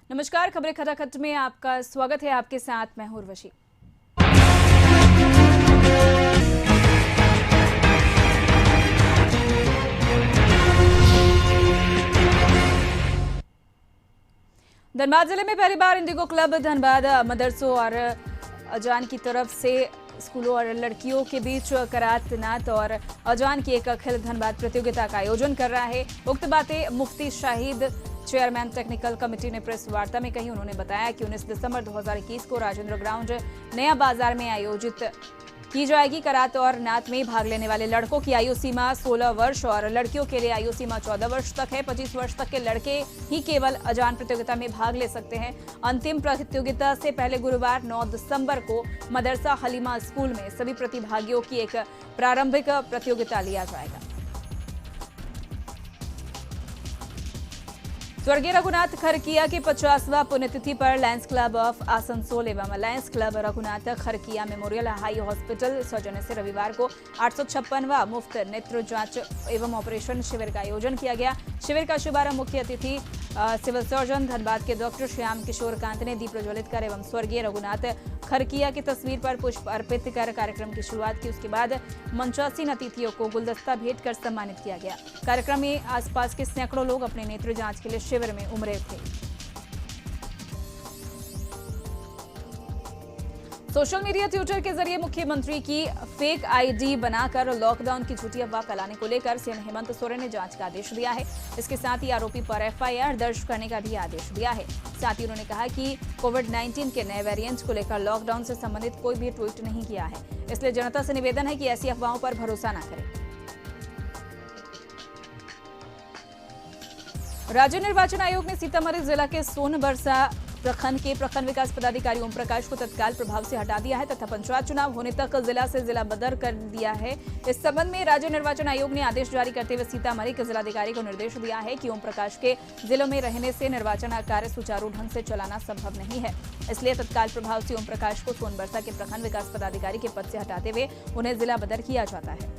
नमस्कार, खबरें खटाखट में आपका स्वागत है। आपके साथ मैं हूं उर्वशी। धनबाद जिले में पहली बार इंडिगो क्लब धनबाद मदरसों और अजान की तरफ से स्कूलों और लड़कियों के बीच करात नात और अजान की एक अखिल धनबाद प्रतियोगिता का आयोजन कर रहा है। उक्त बातें मुफ्ती शाहिद चेयरमैन टेक्निकल कमेटी ने प्रेस वार्ता में कही। उन्होंने बताया कि 19 दिसंबर 2021 को राजेंद्र ग्राउंड नया बाजार में आयोजित की जाएगी। करात और नात में भाग लेने वाले लड़कों की आयु सीमा 16 वर्ष और लड़कियों के लिए आयु सीमा 14 वर्ष तक है। 25 वर्ष तक के लड़के ही केवल अजान प्रतियोगिता में भाग ले सकते हैं। अंतिम प्रतियोगिता से पहले गुरुवार 9 दिसंबर को मदरसा हलीमा स्कूल में सभी प्रतिभागियों की एक प्रारंभिक प्रतियोगिता लिया जाएगा। स्वर्गीय रघुनाथ खरकिया की 50वां पुण्यतिथि पर लायंस क्लब ऑफ आसनसोल एवं Lions club Raghunath Kharkiya memorial high hospital सौजन्य से रविवार को 856वां मुफ्त नेत्र जांच एवं ऑपरेशन शिविर का आयोजन किया गया। शिविर का शुभारंभ मुख्य अतिथि सिविल सर्जन धनबाद के डॉक्टर श्याम किशोर कांत ने दीप प्रज्वलित कर एवं स्वर्गीय रघुनाथ खरकिया की तस्वीर पर पुष्प अर्पित कर कार्यक्रम की शुरुआत की। उसके बाद मंचासीन अतिथियों को गुलदस्ता भेंट कर सम्मानित किया गया। कार्यक्रम में आसपास के सैकड़ों लोग अपने नेत्र जांच के लिए शिविर में उमड़े थे। सोशल मीडिया ट्विटर के जरिए मुख्यमंत्री की फेक आईडी बनाकर लॉकडाउन की झूठी अफवाह फैलाने को लेकर सीएम हेमंत सोरेन ने जांच का आदेश दिया है। इसके साथ ही आरोपी पर एफआईआर दर्ज करने का भी आदेश दिया है। साथ ही उन्होंने कहा कि कोविड-19 के नए वेरिएंट को लेकर लॉकडाउन से संबंधित कोई भी ट्वीट नहीं किया है। इसलिए जनता से निवेदन है कि ऐसी अफवाहों पर भरोसा न करें। राज्य निर्वाचन आयोग ने सीतामढ़ी जिला के सोनबरसा प्रखंड के प्रखंड विकास पदाधिकारी ओम प्रकाश को तत्काल प्रभाव से हटा दिया है तथा पंचायत चुनाव होने तक जिला से जिला बदर कर दिया है। इस संबंध में राज्य निर्वाचन आयोग ने आदेश जारी करते हुए सीतामढ़ी के जिलाधिकारी को निर्देश दिया है कि ओम प्रकाश के जिलों में रहने से निर्वाचन कार्य सुचारू ढंग से चलाना संभव नहीं है। इसलिए तत्काल प्रभाव से ओम प्रकाश को सोनबरसा के प्रखंड विकास पदाधिकारी के पद से हटाते हुए उन्हें जिला बदर किया जाता है।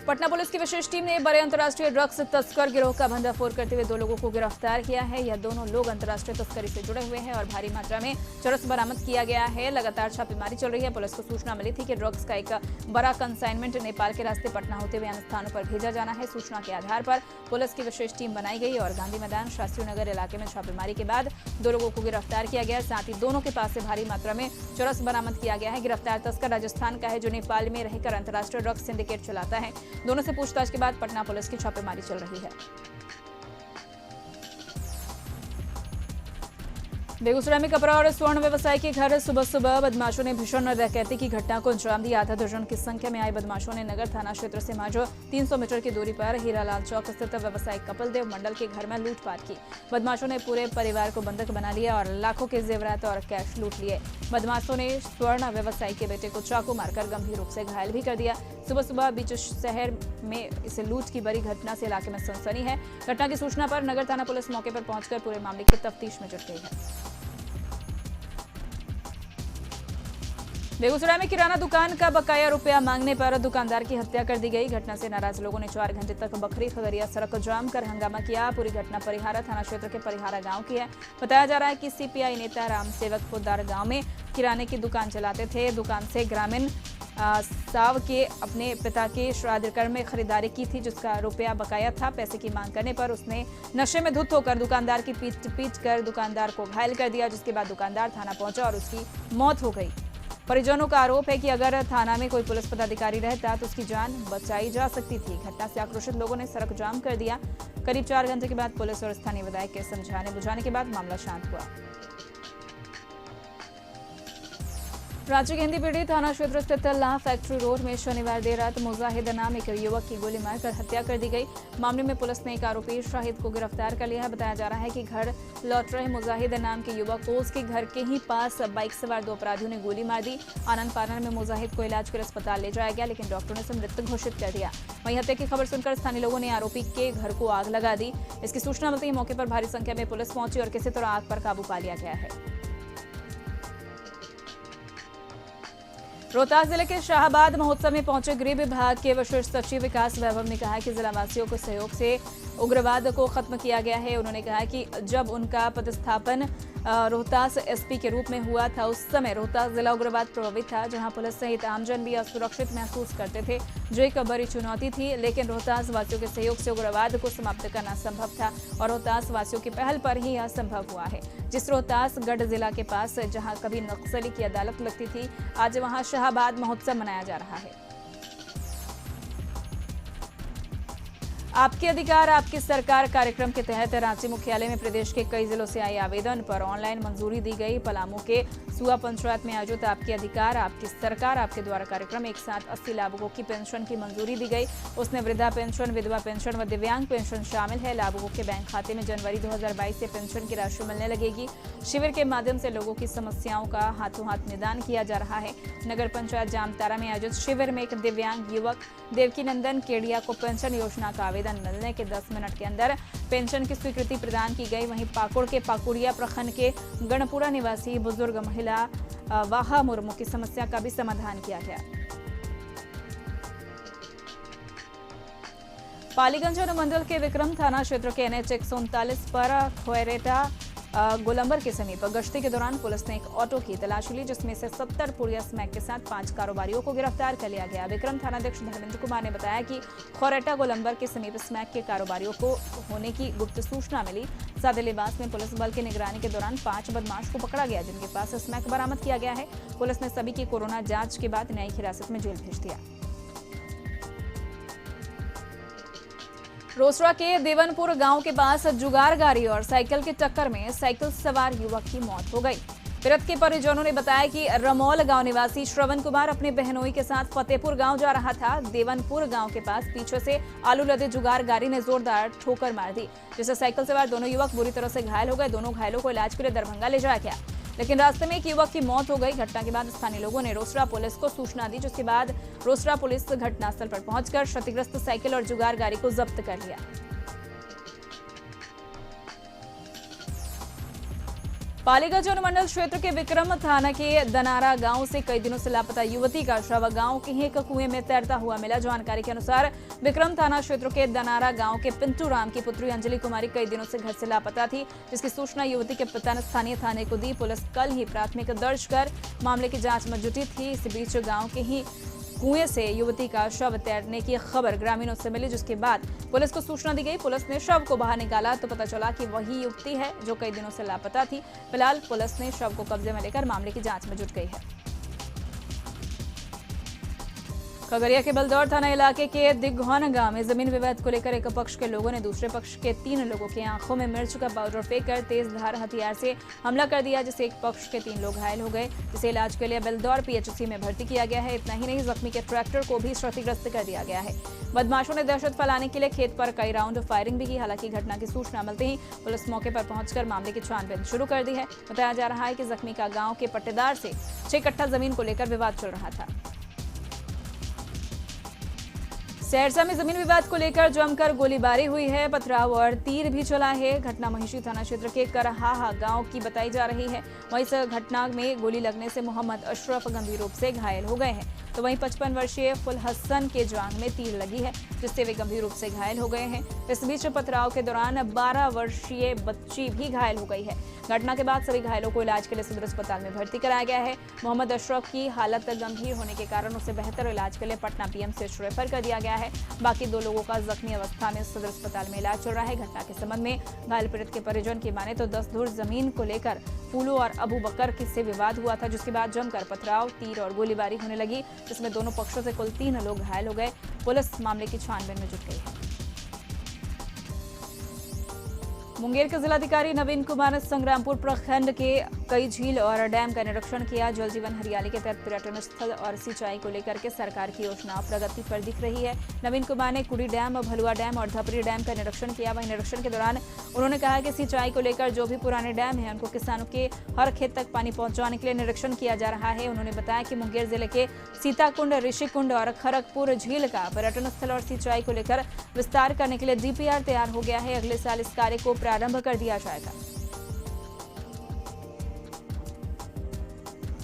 पटना पुलिस की विशेष टीम ने बड़े अंतर्राष्ट्रीय ड्रग्स तस्कर गिरोह का भंडाफोड़ करते हुए 2 लोगों को गिरफ्तार किया है। यह दोनों लोग अंतर्राष्ट्रीय तस्करी से जुड़े हुए हैं और भारी मात्रा में चरस बरामद किया गया है। लगातार छापेमारी चल रही है। पुलिस को सूचना मिली थी कि ड्रग्स का एक बड़ा कंसाइनमेंट नेपाल के रास्ते पटना होते हुए अन्य स्थानों पर भेजा जाना है। सूचना के आधार पर पुलिस की विशेष टीम बनाई गई और गांधी मैदान शास्त्री नगर इलाके में छापेमारी के बाद 2 लोगों को गिरफ्तार किया गया। साथ ही दोनों के पास से भारी मात्रा में चरस बरामद किया गया है। गिरफ्तार तस्कर राजस्थान का है जो नेपाल में रहकर अंतर्राष्ट्रीय ड्रग्स सिंडिकेट चलाता है। दोनों से पूछताछ के बाद पटना पुलिस की छापेमारी चल रही है। बेगूसराय में कपड़ा और स्वर्ण व्यवसायी के घर सुबह सुबह बदमाशों ने भीषण डकैती की घटना को अंजाम दिया। आधा दर्जन की संख्या में आए बदमाशों ने नगर थाना क्षेत्र से मात्र 300 मीटर की दूरी पर हीरालाल चौक स्थित व्यवसायी कपिल देव मंडल के घर में लूटपाट की। बदमाशों ने पूरे परिवार को बंधक बना लिया और लाखों के जेवरात और कैश लूट लिए। बदमाशों ने स्वर्ण व्यवसायी के बेटे को चाकू मारकर गंभीर रूप से घायल भी कर दिया। सुबह सुबह बीच शहर में इसे लूट की बड़ी घटना से इलाके में सनसनी है। घटना की सूचना पर नगर थाना पुलिस मौके पर पहुंचकर पूरे मामले की तफ्तीश में जुट गई है। बेगूसराय में किराना दुकान का बकाया रुपया मांगने पर दुकानदार की हत्या कर दी गई। घटना से नाराज लोगों ने 4 घंटे तक बखरी खगड़िया सड़क जाम कर हंगामा किया। पूरी घटना परिहारा थाना क्षेत्र के परिहारा गांव की है। बताया जा रहा है कि सीपीआई नेता राम सेवक पोदार गांव में किराने की दुकान चलाते थे। दुकान से ग्रामीण साव के अपने पिता के श्राद्ध कर्म में खरीदारी की थी जिसका रुपया बकाया था। पैसे की मांग करने पर उसने नशे में धुत होकर दुकानदार की पीट कर दुकानदार को घायल कर दिया, जिसके बाद दुकानदार थाना पहुंचा और उसकी मौत हो गई। परिजनों का आरोप है कि अगर थाना में कोई पुलिस पदाधिकारी रहता तो उसकी जान बचाई जा सकती थी। घटना से आक्रोशित लोगों ने सड़क जाम कर दिया। करीब 4 घंटे के बाद पुलिस और स्थानीय विधायक के समझाने बुझाने के बाद मामला शांत हुआ। रांची के हिंदीपीढ़ी थाना क्षेत्र स्थित लाह फैक्ट्री रोड में शनिवार देर रात मुजाहिद नाम एक युवक की गोली मारकर हत्या कर दी गई। मामले में पुलिस ने एक आरोपी शाहिद को गिरफ्तार कर लिया है। बताया जा रहा है कि घर लौट रहे मुजाहिद नाम के युवक को उसके घर के ही पास बाइक सवार 2 अपराधियों ने गोली मार दी। आनंद फानन में मुजाहिद को इलाज के लिए अस्पताल ले जाया गया, लेकिन डॉक्टरों ने उसे मृत घोषित कर दिया। वहीं हत्या की खबर सुनकर स्थानीय लोगों ने आरोपी के घर को आग लगा दी। इसकी सूचना मिलते ही मौके पर भारी संख्या में पुलिस पहुंची और किसी तरह आग पर काबू पा लिया गया है। रोहतास जिले के शाहाबाद महोत्सव में पहुंचे गृह विभाग के विशेष सचिव विकास वैभव ने कहा कि जिला वासियों के सहयोग से उग्रवाद को खत्म किया गया है। उन्होंने कहा कि जब उनका पदस्थापन रोहतास एसपी के रूप में हुआ था, उस समय रोहतास जिला उग्रवाद प्रभावित था, जहां पुलिस सहित आमजन भी असुरक्षित महसूस करते थे, जो एक बड़ी चुनौती थी। लेकिन रोहतास वासियों के सहयोग से उग्रवाद को समाप्त करना संभव था और रोहतास वासियों की पहल पर ही यह संभव हुआ है। जिस रोहतास गढ़ जिला के पास जहां कभी नक्सली की अदालत लगती थी, आज वहां शाहाबाद महोत्सव मनाया जा रहा है। आपके अधिकार आपकी सरकार कार्यक्रम के तहत रांची मुख्यालय में प्रदेश के कई जिलों से आए आवेदन पर ऑनलाइन मंजूरी दी गई। पलामू के सुआ पंचायत में आयोजित आपके अधिकार आपकी सरकार आपके द्वारा कार्यक्रम एक साथ 80 लाभुकों की पेंशन की मंजूरी दी गई। उसमें वृद्धा पेंशन, विधवा पेंशन व दिव्यांग पेंशन शामिल है। लाभुकों के बैंक खाते में जनवरी 2022 से पेंशन की राशि मिलने लगेगी। शिविर के माध्यम से लोगों की समस्याओं का हाथों हाथ निदान किया जा रहा है। नगर पंचायत जामतारा में आयोजित शिविर में एक दिव्यांग युवक देवकी नंदन केडिया को पेंशन योजना का आवेदन मिलने के 10 मिनट के अंदर पेंशन की स्वीकृति प्रदान की गई। वहीं पाकुड़ के पाकुड़िया प्रखंड के गणपुरा निवासी बुजुर्ग महिला वाहा मुर्मू की समस्या का भी समाधान किया गया। पालीगंज अनुमंडल के विक्रम थाना क्षेत्र के NH 139 पर खोयरेटा गोलंबर के समीप गश्ती के दौरान पुलिस ने एक ऑटो की तलाशी ली, जिसमें से 70 पुड़िया स्मैक के साथ 5 कारोबारियों को गिरफ्तार कर लिया गया। विक्रम थानाध्यक्ष धर्मेंद्र कुमार ने बताया कि खोरेटा गोलंबर के समीप स्मैक के कारोबारियों को होने की गुप्त सूचना मिली। सादे लिबास में पुलिस बल की निगरानी के दौरान 5 बदमाश को पकड़ा गया, जिनके पास स्मैक बरामद किया गया है। पुलिस ने सभी की कोरोना जांच के बाद न्यायिक हिरासत में जेल भेज दिया। रोसड़ा के देवनपुर गांव के पास जुगार गाड़ी और साइकिल की टक्कर में साइकिल सवार युवक की मौत हो गई। पीड़ित के परिजनों ने बताया कि रमौल गांव निवासी श्रवण कुमार अपने बहनोई के साथ फतेहपुर गांव जा रहा था। देवनपुर गांव के पास पीछे से आलू लदे जुगार गाड़ी ने जोरदार ठोकर मार दी, जिससे साइकिल सवार दोनों युवक बुरी तरह से घायल हो गए। दोनों घायलों को इलाज के लिए दरभंगा ले जाया गया, लेकिन रास्ते में एक युवक की मौत हो गई। घटना के बाद स्थानीय लोगों ने रोसड़ा पुलिस को सूचना दी, जिसके बाद रोसड़ा पुलिस घटनास्थल पर पहुंचकर क्षतिग्रस्त साइकिल और जुगार गाड़ी को जब्त कर लिया। पालीगंज अनुमंडल क्षेत्र के विक्रम थाना के दनारा गांव से कई दिनों से लापता युवती का शव गांव के ही एक कुएं में तैरता हुआ मिला। जानकारी के अनुसार विक्रम थाना क्षेत्र के दनारा गांव के पिंटू राम की पुत्री अंजलि कुमारी कई दिनों से घर से लापता थी, जिसकी सूचना युवती के पिता ने स्थानीय थाने को दी। पुलिस कल ही प्राथमिक दर्ज कर मामले की जांच में जुटी थी। इस बीच गाँव के ही कुएं से युवती का शव तैरने की खबर ग्रामीणों से मिली, जिसके बाद पुलिस को सूचना दी गई। पुलिस ने शव को बाहर निकाला तो पता चला कि वही युवती है जो कई दिनों से लापता थी। फिलहाल पुलिस ने शव को कब्जे में लेकर मामले की जांच में जुट गई है। खगड़िया के बलदौर थाना इलाके के दिग्घौन गांव में जमीन विवाद को लेकर एक पक्ष के लोगों ने दूसरे पक्ष के 3 लोगों की आंखों में मिर्च का पाउडर फेंककर तेज धार हथियार से हमला कर दिया, जिससे एक पक्ष के 3 लोग घायल हो गए, जिसे इलाज के लिए बलदौर PHC में भर्ती किया गया है। इतना ही नहीं, जख्मी के ट्रैक्टर को भी क्षतिग्रस्त कर दिया गया है। बदमाशों ने दहशत फैलाने के लिए खेत पर कई राउंड फायरिंग भी की। हालांकि घटना की सूचना मिलते ही पुलिस मौके पर पहुंचकर मामले की छानबीन शुरू कर दी है। बताया जा रहा है कि जख्मी का गाँव के पट्टेदार से 6 कट्ठा जमीन को लेकर विवाद चल रहा था। सहरसा में जमीन विवाद को लेकर जमकर गोलीबारी हुई है, पथराव और तीर भी चला है। घटना महिषी थाना क्षेत्र के करहाहा गांव की बताई जा रही है। वहीं इस घटना में गोली लगने से मोहम्मद अशरफ गंभीर रूप से घायल हो गए हैं, तो वहीं 55 वर्षीय फुल हसन के जांघ में तीर लगी है, जिससे वे गंभीर रूप से घायल हो गए हैं। इस बीच पथराव के दौरान 12 वर्षीय बच्ची भी घायल हो गई है। घटना के बाद सभी घायलों को इलाज के लिए सदर अस्पताल में भर्ती कराया गया है। मोहम्मद अशरफ की हालत गंभीर होने के कारण उसे बेहतर इलाज के लिए पटना PMCH रेफर कर दिया गया है। बाकी 2 लोगों का जख्मी अवस्था में सदर अस्पताल में इलाज चल रहा है। घटना के संबंध में घायल पीड़ित के परिजन की माने तो 10 धुर जमीन को लेकर फूलू और अबू बकर से विवाद हुआ था, जिसके बाद जमकर पथराव, तीर और गोलीबारी होने लगी, जिसमें दोनों पक्षों से कुल 3 लोग घायल हो गए। पुलिस मामले की छानबीन में जुट गई है। मुंगेर के जिलाधिकारी नवीन कुमार ने संग्रामपुर प्रखंड के कई झील और डैम का निरीक्षण किया। जल जीवन हरियाली के तहत पर्यटन स्थल और सिंचाई को लेकर के सरकार की योजना प्रगति पर दिख रही है। नवीन कुमार ने कुड़ी डैम, भलुआ डैम और धपरी डैम का निरीक्षण किया। वहीं निरीक्षण के दौरान उन्होंने कहा कि सिंचाई को लेकर जो भी पुराने डैम हैं उनको किसानों के हर खेत तक पानी पहुंचाने के लिए निरीक्षण किया जा रहा है। उन्होंने बताया कि मुंगेर जिले के सीताकुंड, ऋषिकुंड और खरगपुर झील का पर्यटन स्थल और सिंचाई को लेकर विस्तार करने के लिए DPR तैयार हो गया है। अगले साल इस कार्य को प्रारंभ कर दिया जाएगा।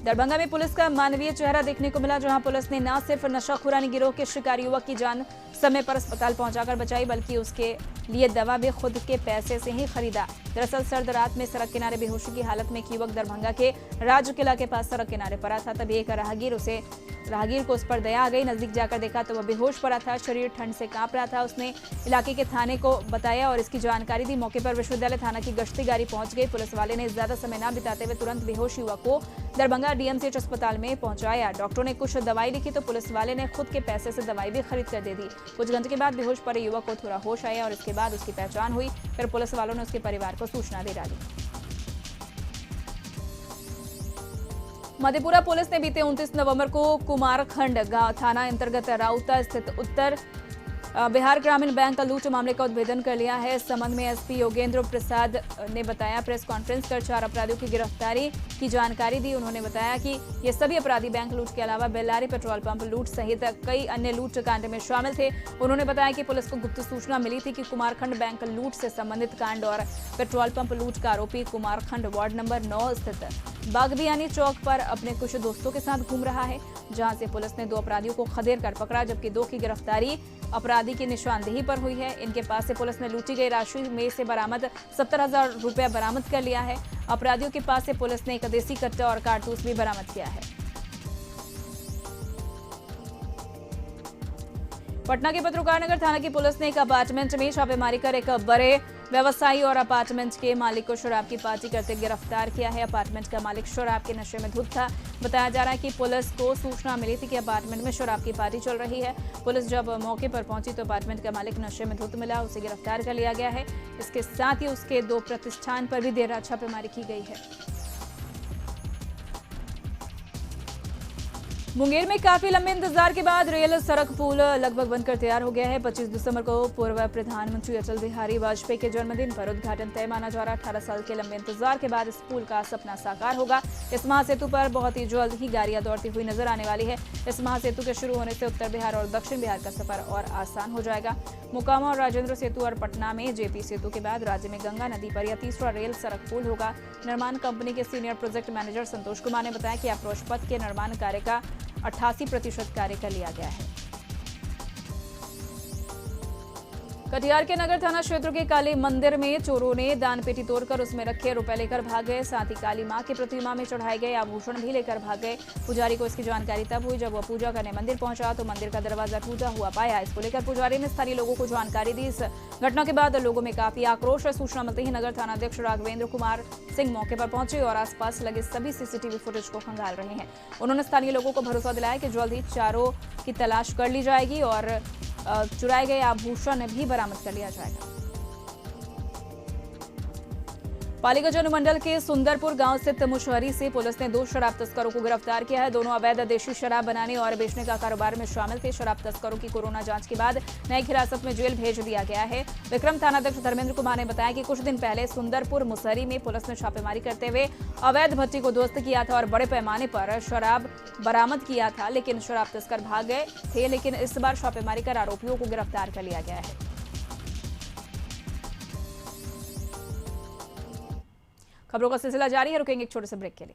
दरभंगा में पुलिस का मानवीय चेहरा देखने को मिला, जहां पुलिस ने न सिर्फ नशाखुरानी गिरोह के शिकार युवक की जान समय पर अस्पताल पहुंचाकर बचाई, बल्कि उसके लिए दवा भी खुद के पैसे से ही खरीदा। दरअसल सर्द रात में सड़क किनारे बेहोशी की हालत में एक युवक दरभंगा के राज किला के पास सड़क किनारे पड़ा था। तभी एक राहगीर को उस पर दया आ गई। नजदीक जाकर देखा तो वह बेहोश पड़ा था, शरीर ठंड से कांप रहा था। उसने इलाके के थाने को बताया और इसकी जानकारी दी। मौके पर विश्वविद्यालय थाना की गश्ती गाड़ी पहुंच गई। पुलिस वाले ने ज्यादा समय न बिताते हुए तुरंत बेहोश युवक को दरभंगा डीएमसीएच अस्पताल में पहुंचाया। डॉक्टरों ने कुछ दवाई लिखी तो पुलिस वाले ने खुद के पैसे से दवाई भी खरीद कर दे दी। कुछ घंटे के बाद बेहोश पड़े युवक को थोड़ा होश आया और इसके बाद उसकी पहचान हुई। फिर पुलिस वालों ने उसके परिवार को सूचना दे डाली। मधेपुरा पुलिस ने बीते 29 नवंबर को कुमारखंड गांव थाना अंतर्गत राउता स्थित उत्तर बिहार ग्रामीण बैंक का लूट मामले का उद्भेदन कर लिया है। इस संबंध में एसपी योगेंद्र प्रसाद ने बताया, प्रेस कॉन्फ्रेंस कर 4 अपराधियों की गिरफ्तारी की जानकारी दी। उन्होंने बताया कि ये सभी अपराधी बैंक लूट के अलावा बेल्लारी पेट्रोल पंप लूट सहित कई अन्य लूट कांड में शामिल थे। उन्होंने बताया कि पुलिस को गुप्त सूचना मिली थी कि कुमारखंड बैंक लूट से संबंधित कांड और पेट्रोल पंप लूट का आरोपी कुमारखंड वार्ड नंबर 9 स्थित बागबियानी चौक पर अपने कुछ दोस्तों के साथ घूम रहा है, जहां से पुलिस ने 2 अपराधियों को खदेड़ कर पकड़ा, जबकि 2 की गिरफ्तारी अपराधी की निशानदेही पर हुई है। इनके पास से पुलिस ने लूटी गई राशि में से बरामद 70,000 रुपया बरामद कर लिया है। अपराधियों के पास से पुलिस ने एक देसी कट्टा और कारतूस भी बरामद किया है। पटना के पत्रकार नगर थाना की पुलिस ने एक अपार्टमेंट में छापेमारी कर एक बड़े व्यवसायी और अपार्टमेंट के मालिक को शराब की पार्टी करते गिरफ्तार किया है। अपार्टमेंट का मालिक शराब के नशे में धुत था। बताया जा रहा है कि पुलिस को सूचना मिली थी कि अपार्टमेंट में शराब की पार्टी चल रही है। पुलिस जब मौके पर पहुंची तो अपार्टमेंट का मालिक नशे में धुत मिला, उसे गिरफ्तार कर लिया गया है। इसके साथ ही उसके 2 प्रतिष्ठान पर भी देर रात छापेमारी की गई है। मुंगेर में काफी लंबे इंतजार के बाद रेल सड़क पुल लगभग बनकर तैयार हो गया है। 25 दिसंबर को पूर्व प्रधानमंत्री अटल बिहारी वाजपेयी के जन्मदिन पर उद्घाटन तय माना जा रहा। 18 साल के लंबे इंतजार के बाद इस पुल का सपना साकार होगा। इस महासेतु पर बहुत ही जल्द ही गाड़ियां दौड़ती हुई नजर आने वाली है। इस महासेतु के शुरू होने से उत्तर बिहार और दक्षिण बिहार का सफर और आसान हो जाएगा। मोकामा और राजेंद्र सेतु और पटना में जेपी सेतु के बाद राज्य में गंगा नदी पर यह तीसरा रेल सड़क पुल होगा। निर्माण कंपनी के senior project manager Santosh Kumar ने बताया कि अप्रोच पथ के निर्माण कार्य का 88% कार्य कर लिया गया है। कटिहार के नगर थाना क्षेत्र के काली मंदिर में चोरों ने दान पेटी तोड़कर उसमें रखे रुपए लेकर भाग गए। साथ ही काली मां की प्रतिमा में चढ़ाए गए आभूषण भी लेकर भाग गए। पुजारी को इसकी जानकारी तब हुई जब वह पूजा करने मंदिर पहुंचा तो मंदिर का दरवाजा टूटा हुआ पाया। इसको लेकर पुजारी ने स्थानीय लोगों को जानकारी दी। इस घटना के बाद लोगों में काफी आक्रोश है। सूचना मिलते ही नगर थाना अध्यक्ष राघवेंद्र कुमार सिंह मौके पर पहुंचे और आसपास लगे सभी सीसीटीवी फुटेज को खंगाल रहे हैं। उन्होंने स्थानीय लोगों को भरोसा दिलाया कि जल्द ही चारों की तलाश कर ली जाएगी और चुराए गए आभूषण भी बरामद कर लिया जाएगा। पालीगंज अनुमंडल के सुंदरपुर गांव स्थित मुशहरी से पुलिस ने 2 शराब तस्करों को गिरफ्तार किया है। दोनों अवैध देशी शराब बनाने और बेचने का कारोबार में शामिल थे। शराब तस्करों की कोरोना जांच के बाद न्यायिक हिरासत में जेल भेज दिया गया है। विक्रम थानाध्यक्ष धर्मेंद्र कुमार ने बताया कि कुछ दिन पहले सुंदरपुर मुशहरी में पुलिस ने छापेमारी करते हुए अवैध भट्टी को ध्वस्त किया था और बड़े पैमाने पर शराब बरामद किया था, लेकिन शराब तस्कर भाग गए थे। लेकिन इस बार छापेमारी कर आरोपियों को गिरफ्तार कर लिया गया है। खबरों का सिलसिला जारी है, रुकेंगे एक छोटे से ब्रेक के लिए।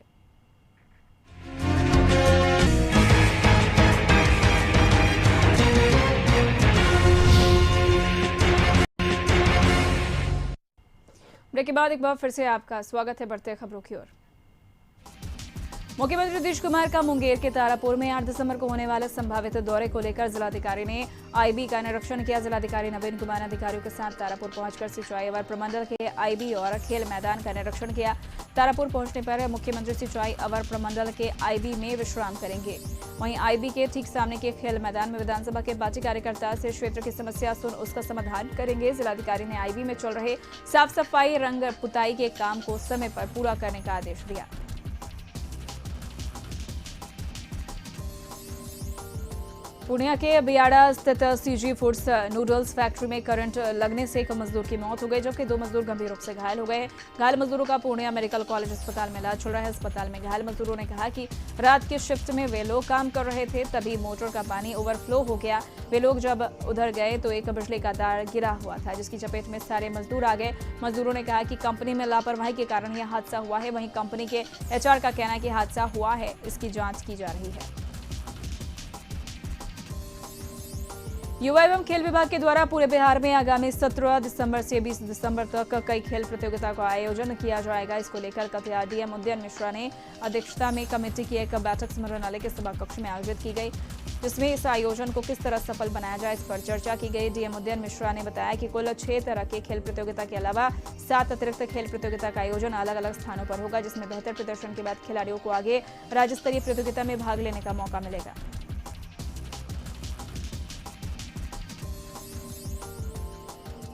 ब्रेक के बाद एक बार फिर से आपका स्वागत है। बढ़ते खबरों की ओर। मुख्यमंत्री नीतीश कुमार का मुंगेर के तारापुर में 8 दिसंबर को होने वाले संभावित दौरे को लेकर जिलाधिकारी ने आईबी का निरीक्षण किया। जिलाधिकारी नवीन कुमार ने अधिकारियों के साथ तारापुर पहुंचकर सिंचाई अवर प्रमंडल के आईबी और खेल मैदान का निरीक्षण किया। तारापुर पहुंचने पर मुख्यमंत्री सिंचाई अवर प्रमंडल के आईबी में विश्राम करेंगे। वहीं आईबी के ठीक सामने के खेल मैदान में विधानसभा के पार्टी कार्यकर्ता से क्षेत्र की समस्या सुन उसका समाधान करेंगे। जिलाधिकारी ने आईबी में चल रहे साफ सफाई रंग पुताई के काम को समय पर पूरा करने का आदेश दिया। पूर्णिया के बियाड़ा स्थित सीजी फूड्स नूडल्स फैक्ट्री में करंट लगने से एक मजदूर की मौत हो गई, जबकि 2 मजदूर गंभीर रूप से घायल हो गए। घायल मजदूरों का पूर्णिया मेडिकल कॉलेज अस्पताल में इलाज चल रहा है। अस्पताल में घायल मजदूरों ने कहा कि रात की शिफ्ट में वे लोग काम कर रहे थे, तभी मोटर का पानी ओवरफ्लो हो गया। वे लोग जब उधर गए तो एक बिजली का तार गिरा हुआ था, जिसकी चपेट में सारे मजदूर आ गए। मजदूरों ने कहा कि कंपनी में लापरवाही के कारण यह हादसा हुआ है। वहीं कंपनी के एचआर का कहना है कि हादसा हुआ है, इसकी जांच की जा रही है। युवा एवं खेल विभाग के द्वारा पूरे बिहार में आगामी 17 दिसंबर से 20 दिसंबर तक कई खेल प्रतियोगिता का आयोजन किया जाएगा। इसको लेकर कथिया डीएम उदयन मिश्रा ने अध्यक्षता में कमेटी की एक बैठक स्मरणालय के सभा कक्ष में आयोजित की गई, जिसमें इस आयोजन को किस तरह सफल बनाया जाए, इस पर चर्चा की गई। डीएम उदयन मिश्रा ने बताया कि कुल 6 तरह के खेल प्रतियोगिता के अलावा 7 अतिरिक्त खेल प्रतियोगिता का आयोजन अलग अलग स्थानों पर होगा, जिसमें बेहतर प्रदर्शन के बाद खिलाड़ियों को आगे राज्य स्तरीय प्रतियोगिता में भाग लेने का मौका मिलेगा।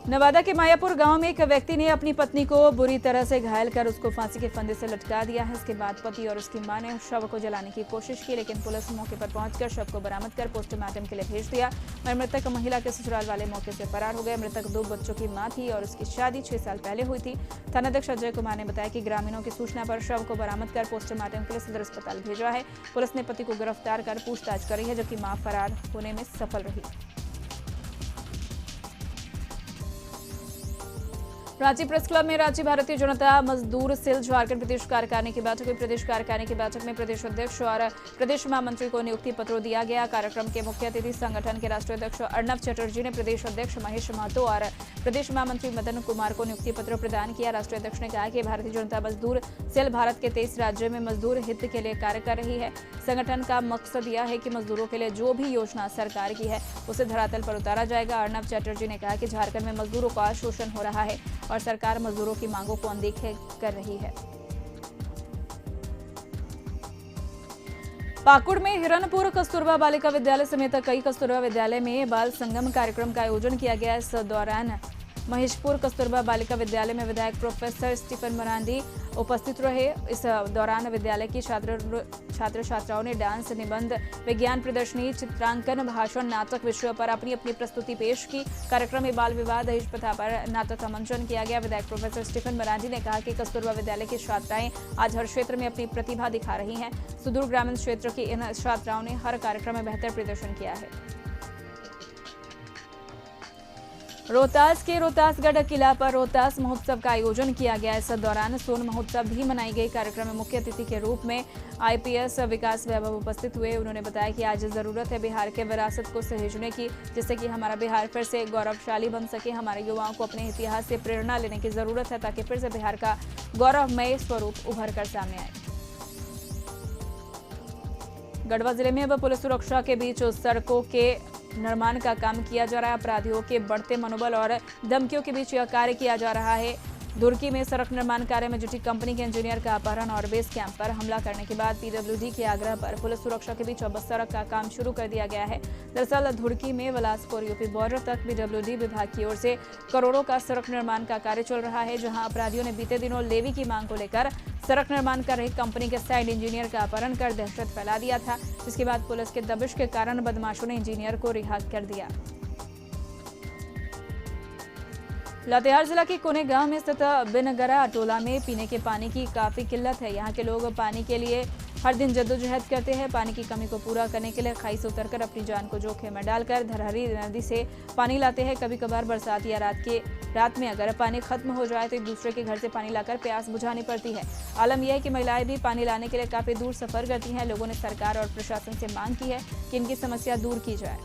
नवादा के मायापुर गांव में एक व्यक्ति ने अपनी पत्नी को बुरी तरह से घायल कर उसको फांसी के फंदे से लटका दिया है। इसके बाद पति और उसकी मां ने शव को जलाने की कोशिश की, लेकिन पुलिस मौके पर पहुंचकर शव को बरामद कर पोस्टमार्टम के लिए भेज दिया। वहीं मृतक महिला के ससुराल वाले मौके से फरार हो गए। मृतक 2 बच्चों की मां थी और उसकी शादी 6 साल पहले हुई थी। थानाध्यक्ष अजय कुमार ने बताया कि ग्रामीणों की सूचना पर शव को बरामद कर पोस्टमार्टम के लिए सदर अस्पताल भेजा है। पुलिस ने पति को गिरफ्तार कर पूछताछ करी है, जबकि मां फरार होने में सफल रही। रांची प्रेस क्लब में रांची भारतीय जनता मजदूर सेल झारखंड प्रदेश कार्यकारिणी की बैठक हुई। प्रदेश कार्यकारिणी की बैठक में प्रदेश अध्यक्ष और प्रदेश महामंत्री को नियुक्ति पत्र दिया गया। कार्यक्रम के मुख्य अतिथि संगठन के राष्ट्रीय अध्यक्ष अर्नब चटर्जी ने प्रदेश अध्यक्ष महेश महतो और प्रदेश महामंत्री मदन कुमार को नियुक्ति पत्र प्रदान किया। राष्ट्रीय अध्यक्ष ने कहा कि भारतीय जनता मजदूर सेल भारत के 23 राज्यों में मजदूर हित के लिए कार्य कर रही है। संगठन का मकसद यह है कि मजदूरों के लिए जो भी योजना सरकार की है उसे धरातल पर उतारा जाएगा। अर्नब चटर्जी ने कहा कि झारखंड में मजदूरों का शोषण हो रहा है और सरकार मजदूरों की मांगों को अनदेखी कर रही है। पाकुड़ में हिरनपुर कस्तूरबा बालिका विद्यालय समेत कई कस्तूरबा विद्यालय में बाल संगम कार्यक्रम का आयोजन किया गया। इस दौरान महेशपुर कस्तूरबा बालिका विद्यालय में विधायक प्रोफेसर स्टीफन मरांडी उपस्थित रहे। इस दौरान विद्यालय की छात्र छात्राओं ने डांस, निबंध, विज्ञान प्रदर्शनी, चित्रांकन, भाषण, नाटक विषयों पर अपनी अपनी प्रस्तुति पेश की। कार्यक्रम में बाल विवाह दहेज प्रथा पर नाटक का मंचन किया गया। विधायक प्रोफेसर स्टीफन मरांडी ने कहा कि कस्तूरबा विद्यालय की छात्राएं आज हर क्षेत्र में अपनी प्रतिभा दिखा रही हैं। सुदूर ग्रामीण क्षेत्र की इन छात्राओं ने हर कार्यक्रम में बेहतर प्रदर्शन किया है। रोहतास के रोहतासगढ़ किला पर रोहतास महोत्सव का आयोजन किया गया। इस दौरान सोन महोत्सव भी मनाई गई। कार्यक्रम में मुख्य अतिथि के रूप में आईपीएस विकास वैभव उपस्थित हुए। उन्होंने बताया कि आज जरूरत है बिहार के विरासत को सहेजने की, जिससे कि हमारा बिहार फिर से गौरवशाली बन सके। हमारे युवाओं को अपने इतिहास से प्रेरणा लेने की जरूरत है, ताकि फिर से बिहार का गौरवमय स्वरूप उभर कर सामने आए। गढ़वा जिले में अब पुलिस सुरक्षा के बीच सड़कों के निर्माण का काम किया जा रहा है। अपराधियों के बढ़ते मनोबल और धमकियों के बीच यह कार्य किया जा रहा है। धुरकी में सड़क निर्माण कार्य में जुटी कंपनी के इंजीनियर का अपहरण और बेस कैंप पर हमला करने के बाद पीडब्ल्यूडी के आग्रह पर पुलिस सुरक्षा के बीच अब सड़क का काम शुरू कर दिया गया है। दरअसल धुरकी में बिलासपुर यूपी बॉर्डर तक पीडब्ल्यूडी विभाग की ओर से करोड़ों का सड़क निर्माण का कार्य चल रहा है, जहां अपराधियों ने बीते दिनों लेवी की मांग को लेकर सड़क निर्माण कर रही कंपनी के साइड इंजीनियर का अपहरण कर दहशत फैला दिया था, जिसके बाद पुलिस के दबिश के कारण बदमाशों ने इंजीनियर को रिहा कर दिया। लातेहार जिला के कोने गांव में स्थित बिनगरा टोला में पीने के पानी की काफी किल्लत है। यहां के लोग पानी के लिए हर दिन जद्दोजहद करते हैं। पानी की कमी को पूरा करने के लिए खाई से उतरकर अपनी जान को जोखिम में डालकर धरहरी नदी से पानी लाते हैं। कभी कभार बरसात या रात में अगर पानी खत्म हो जाए तो एक दूसरे के घर से पानी लाकर प्यास बुझानी पड़ती है। आलम यह है कि महिलाएं भी पानी लाने के लिए काफी दूर सफर करती हैं। लोगों ने सरकार और प्रशासन से मांग की है कि इनकी समस्या दूर की जाए।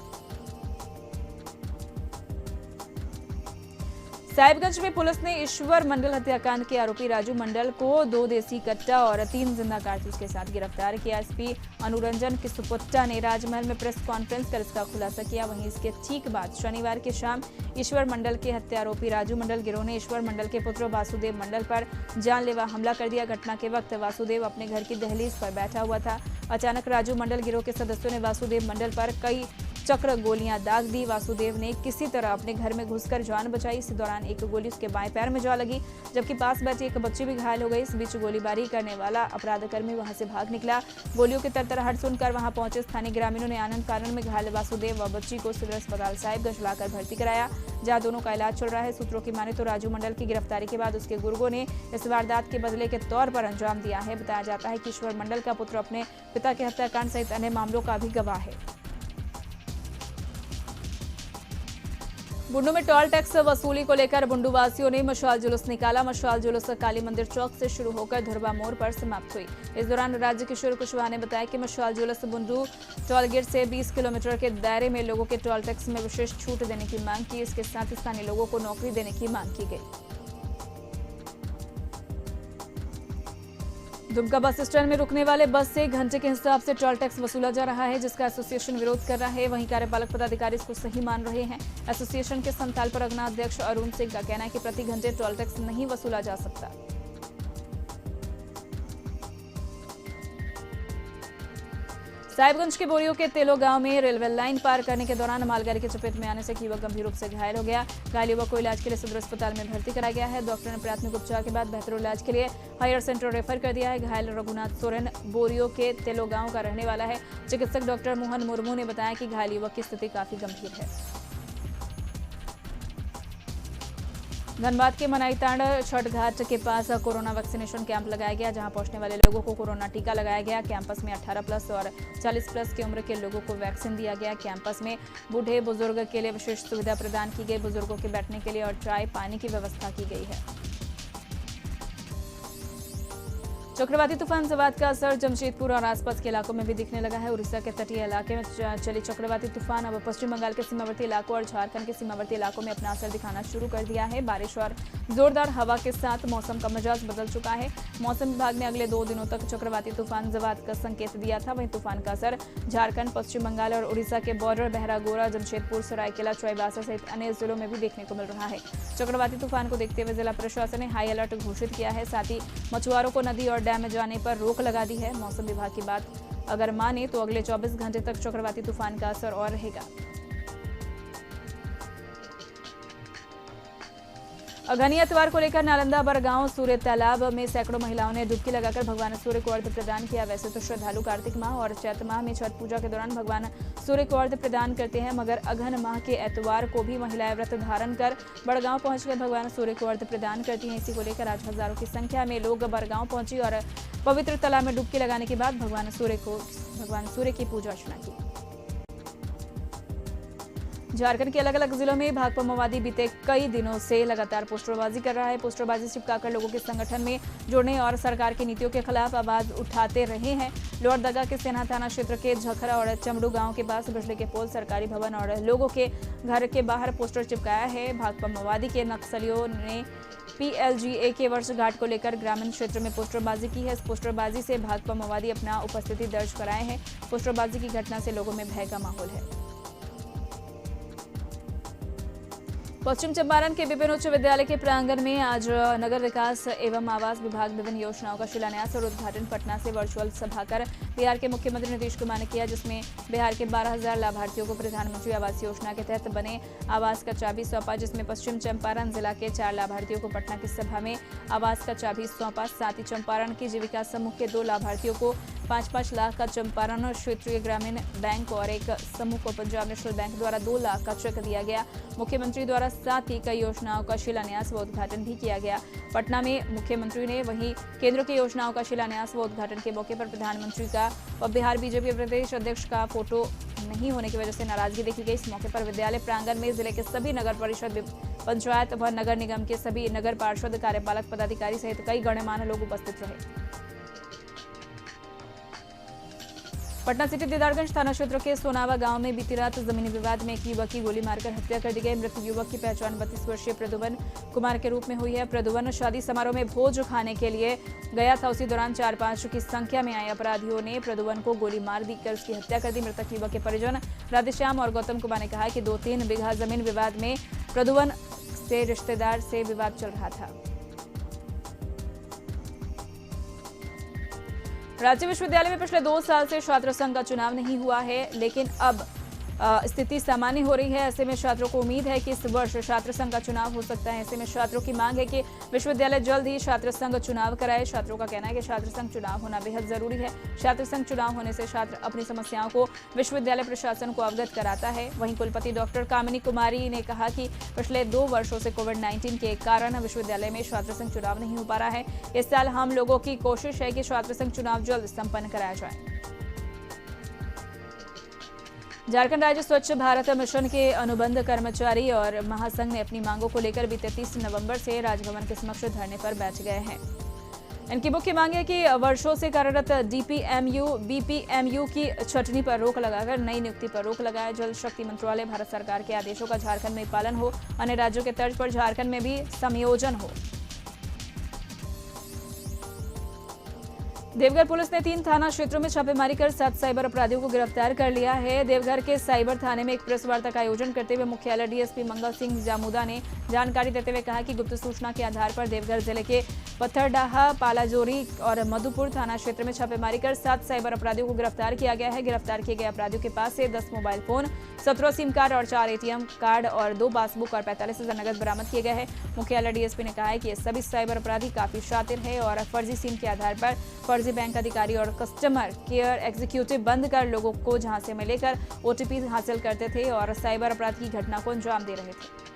साहिबगंज में पुलिस ने ईश्वर मंडल हत्याकांड के आरोपी राजू मंडल को 2 देसी कट्टा और 3 जिंदा कारतूस के साथ गिरफ्तार किया। एसपी अनुरंजन किसुपुट्टा ने राजमहल में प्रेस कॉन्फ्रेंस कर इसका खुलासा किया। वहीं इसके ठीक बाद शनिवार की शाम ईश्वर मंडल के हत्यारोपी राजू मंडल गिरोह ने ईश्वर मंडल के पुत्र वासुदेव मंडल पर जानलेवा हमला कर दिया। घटना के वक्त वासुदेव अपने घर की दहलीज पर बैठा हुआ था। अचानक राजू मंडल गिरोह के सदस्यों ने वासुदेव मंडल पर कई चक्र गोलियां दाग दी। वासुदेव ने किसी तरह अपने घर में घुसकर जान बचाई। इसी दौरान एक गोली उसके बाएं पैर में जा लगी, जबकि पास बैठी एक बच्ची भी घायल हो गई। इस बीच गोलीबारी करने वाला अपराधकर्मी वहां से भाग निकला। गोलियों की तरतराहट सुनकर वहां पहुंचे स्थानीय ग्रामीणों ने आनंद फानन में घायल वासुदेव व बच्ची को सिविल अस्पताल साहिबगंज लाकर भर्ती कराया, जहां दोनों का इलाज चल रहा है। सूत्रों की माने तो राजू मंडल की गिरफ्तारी के बाद उसके गुर्गों ने इस वारदात के बदले के तौर पर अंजाम दिया है। बताया जाता है कि ईश्वर मंडल का पुत्र अपने पिता के हत्याकांड सहित अन्य मामलों का भी गवाह है। बुंडू में टोल टैक्स वसूली को लेकर बुंडू वासियों ने मशाल जुलूस निकाला। मशाल जुलूस काली मंदिर चौक से शुरू होकर धुरवा मोड़ पर समाप्त हुई। इस दौरान राज्य किशोर कुशवाहा ने बताया कि मशाल जुलूस बुंडू टोल गेट से 20 किलोमीटर के दायरे में लोगों के टोल टैक्स में विशेष छूट देने की मांग की। इसके साथ स्थानीय लोगों को नौकरी देने की मांग की गई। दुमका बस स्टैंड में रुकने वाले बस से घंटे के हिसाब से टोल टैक्स वसूला जा रहा है, जिसका एसोसिएशन विरोध कर रहा है। वहीं कार्यपालक पदाधिकारी इसको सही मान रहे हैं। एसोसिएशन के संथाल परगना अध्यक्ष अरुण सिंह का कहना है कि प्रति घंटे टोल टैक्स नहीं वसूला जा सकता। साहिबगंज के बोरियो के तेलो गांव में रेलवे लाइन पार करने के दौरान मालगाड़ी की चपेट में आने से एक युवक गंभीर रूप से घायल हो गया। घायल युवक को इलाज के लिए सदर अस्पताल में भर्ती कराया गया है। डॉक्टर ने प्राथमिक उपचार के बाद बेहतर इलाज के लिए हायर सेंटर रेफर कर दिया है। घायल रघुनाथ सोरेन बोरियो के तेलो गांव का रहने वाला है। चिकित्सक डॉक्टर मोहन मुर्मू ने बताया कि घायल युवक की स्थिति काफी गंभीर है। धनबाद के मनाईतांड छठ घाट के पास कोरोना वैक्सीनेशन कैंप लगाया गया, जहां पहुंचने वाले लोगों को कोरोना टीका लगाया गया। कैंपस में 18+ और 40+ की उम्र के लोगों को वैक्सीन दिया गया। कैंपस में बूढ़े बुजुर्ग के लिए विशेष सुविधा प्रदान की गई। बुजुर्गों के बैठने के लिए और चाय पानी की व्यवस्था की गई है। चक्रवाती तूफान जवाद का असर जमशेदपुर और आसपास के इलाकों में भी दिखने लगा है। उड़ीसा के तटीय इलाके में चली चक्रवाती तूफान अब पश्चिम बंगाल के सीमावर्ती इलाकों और झारखंड के सीमावर्ती इलाकों में अपना असर दिखाना शुरू कर दिया है। बारिश और जोरदार हवा के साथ मौसम का मिजाज बदल चुका है। मौसम विभाग ने अगले 2 दिनों तक चक्रवाती तूफान जवाद का संकेत दिया था। वहीं तूफान का असर झारखंड, पश्चिम बंगाल और उड़ीसा के बॉर्डर बहरागोड़ा, जमशेदपुर, सरायकेला, चाईबासा सहित अन्य जिलों में भी देखने को मिल रहा है। चक्रवाती तूफान को देखते हुए जिला प्रशासन ने हाई अलर्ट घोषित किया है। साथ ही मछुआरों को नदी और डैम में जाने पर रोक लगा दी है। मौसम विभाग की बात अगर माने तो अगले 24 घंटे तक चक्रवाती तूफान का असर और रहेगा। अघनी एतवार को लेकर नालंदा बरगांव सूर्य तालाब में सैकड़ों महिलाओं ने डुबकी लगाकर भगवान सूर्य को अर्घ्य प्रदान किया। वैसे तो श्रद्धालु कार्तिक माह और चैत्र माह में छठ पूजा के दौरान भगवान सूर्य को अर्घ्य प्रदान करते हैं, मगर अघन माह के एतवार को भी महिलाएं व्रत धारण कर बड़गांव पहुंचकर भगवान सूर्य को अर्घ्य प्रदान करती हैं। इसी को लेकर आज हजारों की संख्या में लोग बरगांव पहुंची और पवित्र तालाब में डुबकी लगाने के बाद भगवान सूर्य की पूजा अर्चना की। झारखंड के अलग अलग जिलों में भाकपा माओवादी बीते कई दिनों से लगातार पोस्टरबाजी कर रहा है। पोस्टरबाजी चिपकाकर लोगों के संगठन में जोड़ने और सरकार की नीतियों के खिलाफ आवाज उठाते रहे हैं। लोहरदगा के सेना थाना क्षेत्र के झखरा और चमड़ू गांव के पास बिजली के पोल, सरकारी भवन और लोगों के घर के बाहर पोस्टर चिपकाया है। भाकपा माओवादी के नक्सलियों ने PLGA के वर्षगांठ को लेकर ग्रामीण क्षेत्र में पोस्टरबाजी की है। इस पोस्टरबाजी से भाकपा माओवादी अपना उपस्थिति दर्ज कराए हैं। पोस्टरबाजी की घटना से लोगों में भय का माहौल है। पश्चिम चंपारण के विभिन्न उच्च विद्यालय के प्रांगण में आज नगर विकास एवं आवास विभाग विभिन्न योजनाओं का शिलान्यास और उद्घाटन पटना से वर्चुअल सभा कर बिहार के मुख्यमंत्री नीतीश कुमार ने किया, जिसमें बिहार के 12,000 लाभार्थियों को प्रधानमंत्री आवास योजना के तहत बने आवास का चाबी सौंपा, जिसमें पश्चिम चंपारण जिला के 4 लाभार्थियों को पटना की सभा में आवास का चाबी सौंपा। साथ ही चंपारण की जीविका समूह के 2 लाभार्थियों को 5-5 लाख का चंपारण क्षेत्रीय ग्रामीण बैंक और एक समूह को पंजाब नेशनल बैंक द्वारा 2 लाख का चेक दिया गया। मुख्यमंत्री द्वारा साथ ही कई योजनाओं का शिलान्यास व उद्घाटन भी किया गया। पटना में मुख्यमंत्री ने वहीं केंद्र की योजनाओं का शिलान्यास व उद्घाटन के मौके पर प्रधानमंत्री का व बिहार बीजेपी प्रदेश अध्यक्ष का फोटो नहीं होने की वजह से नाराजगी देखी गई। इस मौके पर विद्यालय प्रांगण में जिले के सभी नगर परिषद, पंचायत व नगर निगम के सभी नगर पार्षद, कार्यपालक पदाधिकारी सहित कई गणमान्य लोग उपस्थित रहे। पटना सिटी दीदारगंज थाना क्षेत्र के सोनावा गांव में बीती रात जमीनी विवाद में एक युवक की गोली मारकर हत्या कर दी गई। मृत युवक की पहचान 32 वर्षीय प्रदुवन कुमार के रूप में हुई है। प्रदुवन शादी समारोह में भोज खाने के लिए गया था। उसी दौरान 4-5 की संख्या में आए अपराधियों ने प्रदुवन को गोली मार दी कर उसकी हत्या कर दी। मृतक युवक के परिजन राधेश्याम और गौतम कुमार ने कहा कि 2-3 बीघा जमीन विवाद में प्रदुवन से रिश्तेदार से विवाद चल रहा था। राज्य विश्वविद्यालय में पिछले 2 साल से छात्र संघ का चुनाव नहीं हुआ है, लेकिन अब स्थिति सामान्य हो रही है। ऐसे में छात्रों को उम्मीद है कि इस वर्ष छात्र संघ का चुनाव हो सकता है। ऐसे में छात्रों की मांग है कि विश्वविद्यालय जल्द ही छात्र संघ चुनाव कराए। छात्रों का कहना है कि छात्र संघ चुनाव होना बेहद जरूरी है। छात्र संघ चुनाव होने से छात्र अपनी समस्याओं को विश्वविद्यालय प्रशासन को अवगत कराता है। वहीं कुलपति डॉक्टर कामिनी कुमारी ने कहा कि पिछले 2 वर्षों से कोविड-19 के कारण विश्वविद्यालय में छात्र संघ चुनाव नहीं हो पा रहा है। इस साल हम लोगों की कोशिश है कि छात्र संघ चुनाव जल्द संपन्न कराया जाए। झारखंड राज्य स्वच्छ भारत मिशन के अनुबंध कर्मचारी और महासंघ ने अपनी मांगों को लेकर बीते 30 नवंबर से राजभवन के समक्ष धरने पर बैठ गए हैं। इनकी मुख्य मांग है कि वर्षों से कार्यरत डीपीएमयू, बीपीएमयू की छटनी पर रोक लगाकर नई नियुक्ति पर रोक लगाए। जल शक्ति मंत्रालय भारत सरकार के आदेशों का झारखंड में पालन हो, अन्य राज्यों के तर्ज पर झारखंड में भी समयोजन हो। देवघर पुलिस ने 3 थाना क्षेत्रों में छापेमारी कर 7 साइबर अपराधियों को गिरफ्तार कर लिया है। देवघर के साइबर थाने में एक प्रेस वार्ता का आयोजन करते हुए मुख्यालय डीएसपी मंगल सिंह जामुदा ने जानकारी देते हुए कहा कि गुप्त सूचना के आधार पर देवघर जिले के पत्थरडाहा, पालाजोरी और मधुपुर थाना क्षेत्र में छापेमारी कर 7 साइबर अपराधियों को गिरफ्तार किया गया है। गिरफ्तार किए गए अपराधियों के पास से 10 मोबाइल फोन, 17 सिम कार्ड और 4 एटीएम कार्ड और 2 पासबुक और 45,000 नगद बरामद किए गए हैं। मुख्यालय डीएसपी ने कहा है कि ये सभी साइबर अपराधी काफी शातिर है और फर्जी सिम के आधार पर फर्जी बैंक अधिकारी और कस्टमर केयर एग्जीक्यूटिव बनकर कर लोगों को झांसे में लेकर ओटीपी हासिल करते थे और साइबर अपराध की घटना को अंजाम दे रहे थे।